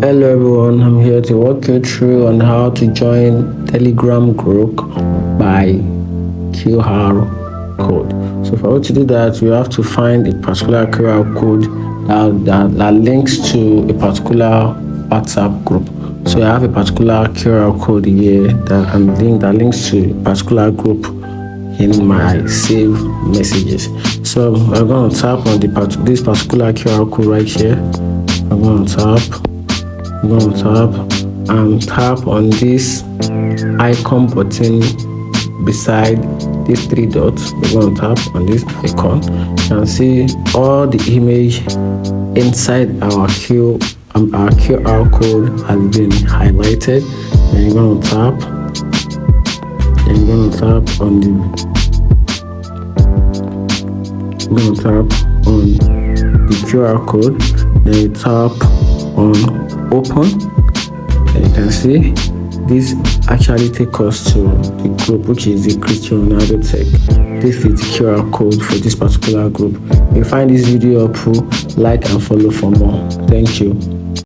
Hello everyone, I'm here to walk you through on how to join Telegram group by QR code. So for you to do that, you have to find a particular QR code that links to a particular WhatsApp group. So I have a particular QR code here that links to a particular group in my saved messages. So I'm going to tap on this particular QR code right here. I'm going to tap on this icon button beside these three dots. We're going to tap on this icon. You can see all the image inside our QR code has been highlighted. Then you're going to tap. Then you're going to tap on the QR code. Then you tap on open, and you can see this actually takes us to the group, which is the Christian Ronaldo Tech. This is the QR code for this particular group. If you find this video helpful, like and follow for more. Thank you.